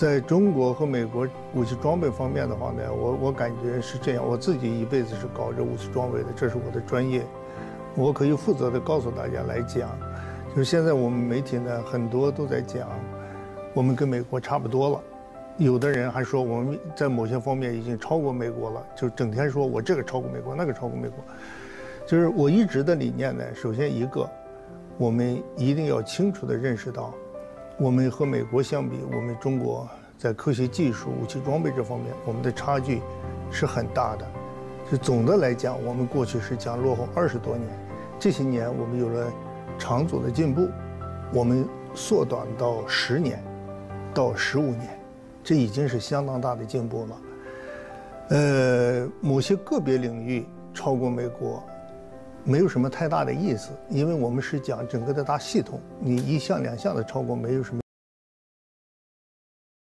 在中国和美国武器装备方面的话呢，我感觉是这样，我自己一辈子是搞这武器装备的，这是我的专业，我可以负责的告诉大家来讲，就是现在我们媒体呢很多都在讲，我们跟美国差不多了，有的人还说我们在某些方面已经超过美国了，就整天说我这个超过美国，那个超过美国，就是我一直的理念呢，首先一个，我们一定要清楚地认识到。我们和美国相比，我们中国在科学技术、武器装备这方面，我们的差距是很大的。就总的来讲，我们过去是讲落后20多年，这些年我们有了长足的进步，我们缩短到10年到15年，这已经是相当大的进步了。某些个别领域超过美国。没有什么太大的意思，因为我们是讲整个的大系统，你1项2项的超过没有什么。